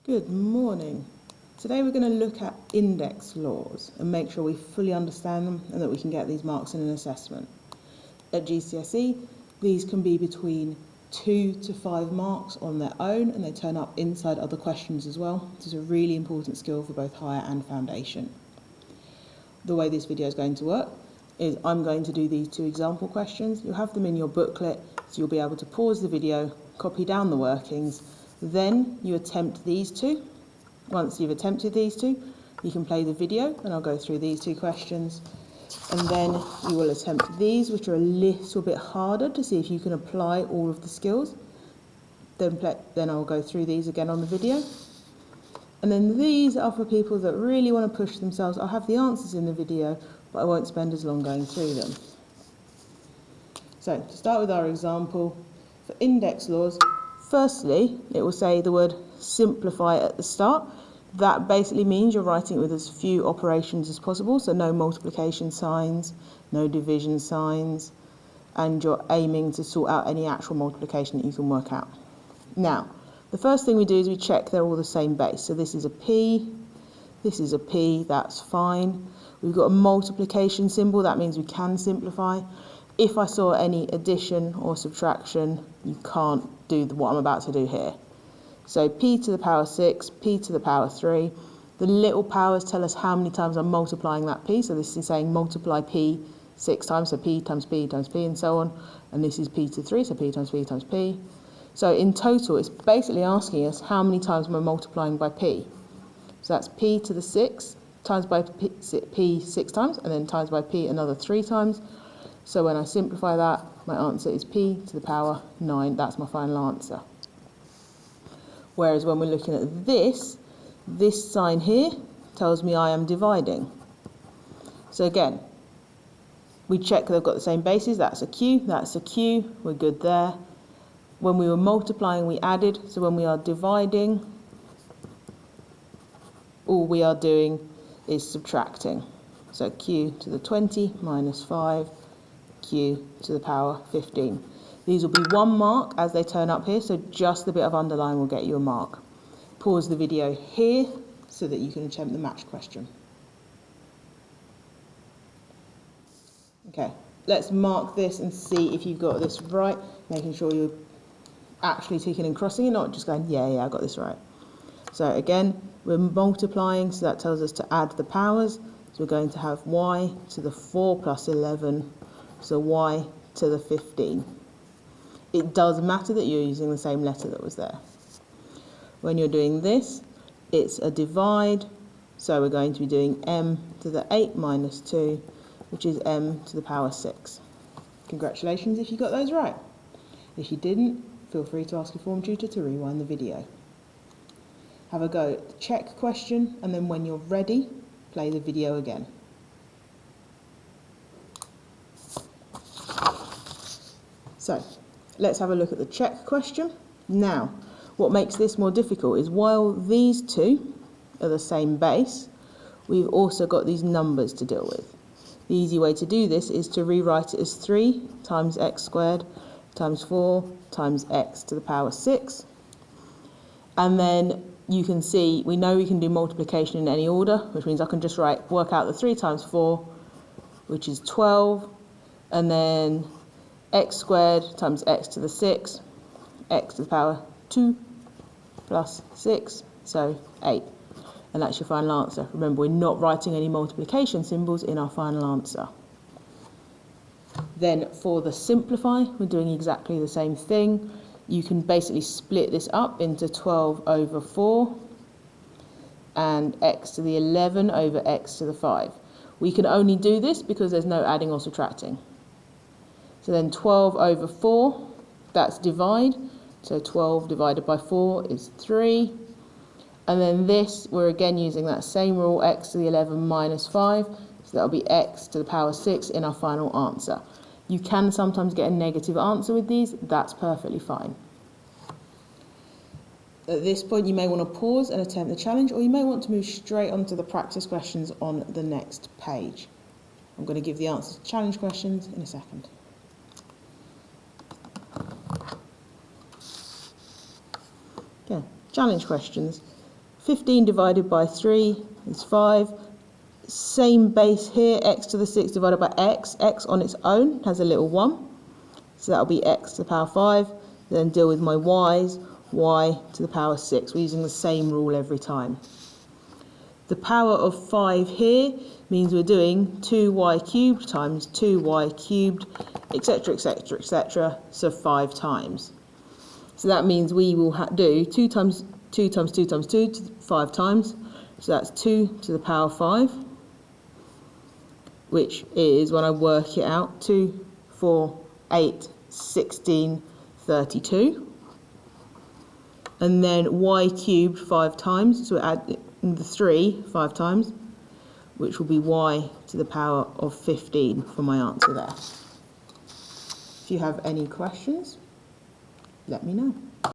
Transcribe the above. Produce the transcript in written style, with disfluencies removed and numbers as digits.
Good morning. Today we're going to look at index laws and make sure we fully understand them and that we can get these marks in an assessment. At GCSE, these can be between 2 to 5 marks on their own, and they turn up inside other questions as well. This is a really important skill for both higher and foundation. The way this video is going to work is I'm going to do these 2 example questions. You'll have them in your booklet, so you'll be able to pause the video, copy down the workings, then you attempt these 2. Once you've attempted these 2, you can play the video and I'll go through these 2 questions. And then you will attempt these, which are a little bit harder, to see if you can apply all of the skills. Then I'll go through these again on the video. And then these are for people that really want to push themselves. I'll have the answers in the video, but I won't spend as long going through them. So to start with our example, for index laws, firstly, it will say the word simplify at the start. That basically means you're writing it with as few operations as possible, so no multiplication signs, no division signs, and you're aiming to sort out any actual multiplication that you can work out. Now, the first thing we do is we check they're all the same base. So this is a P, this is a P, that's fine. We've got a multiplication symbol, that means we can simplify. If I saw any addition or subtraction, you can't do what I'm about to do here. So P to the power 6, P to the power 3. The little powers tell us how many times I'm multiplying that P. So this is saying multiply P 6 times, so P times P times P and so on. And this is P to 3, so P times P times P. So in total, it's basically asking us how many times we're multiplying by P. So that's P to the 6 times by P 6 times, and then times by P another 3 times. So when I simplify that, my answer is P to the power 9. That's my final answer. Whereas when we're looking at this sign here tells me I am dividing. So again, we check they've got the same bases. That's a Q, that's a Q. We're good there. When we were multiplying, we added. So when we are dividing, all we are doing is subtracting. So Q to the 20 minus 5, Q to the power 15. These will be 1 mark as they turn up here, so just the bit of underline will get you a mark. Pause the video here so that you can attempt the match question. Okay, let's mark this and see if you've got this right, making sure you're actually ticking and crossing and not just going, yeah, I got this right. So again, we're multiplying, so that tells us to add the powers. So we're going to have y to the 4 plus 11, so y to the 15. It does matter that you're using the same letter that was there. When you're doing this, it's a divide, so we're going to be doing m to the 8 minus 2, which is m to the power 6. Congratulations if you got those right. If you didn't, feel free to ask your form tutor to rewind the video. Have a go at the check question, and then when you're ready, play the video again. So, let's have a look at the check question. Now, what makes this more difficult is while these 2 are the same base, we've also got these numbers to deal with. The easy way to do this is to rewrite it as 3 times x squared times 4 times x to the power 6. And then you can see, we know we can do multiplication in any order, which means I can just work out the 3 times 4, which is 12, and then x squared times x to the 6, x to the power 2 plus 6, so 8. And that's your final answer. Remember, we're not writing any multiplication symbols in our final answer. Then for the simplify, we're doing exactly the same thing. You can basically split this up into 12 over 4 and x to the 11 over x to the 5. We can only do this because there's no adding or subtracting. So then 12 over 4, that's divide. So 12 divided by 4 is 3. And then this, we're again using that same rule, x to the 11 minus 5. So that'll be x to the power 6 in our final answer. You can sometimes get a negative answer with these. That's perfectly fine. At this point, you may want to pause and attempt the challenge, or you may want to move straight onto the practice questions on the next page. I'm going to give the answers to challenge questions in a second. Okay, challenge questions. 15 divided by 3 is 5. Same base here, x to the 6 divided by x. X on its own has a little 1. So that'll be x to the power 5. Then deal with my y's, y to the power 6. We're using the same rule every time. The power of 5 here means we're doing 2y cubed times 2y cubed, etc., etc., etc., so 5 times. So that means we will do 2 times 2 times 2 times 2 to 5 times. So that's 2 to the power 5, which is, when I work it out, 2, 4, 8, 16, 32. And then y cubed 5 times, so we add the 3 5 times, which will be y to the power of 15 for my answer there. If you have any questions, let me know.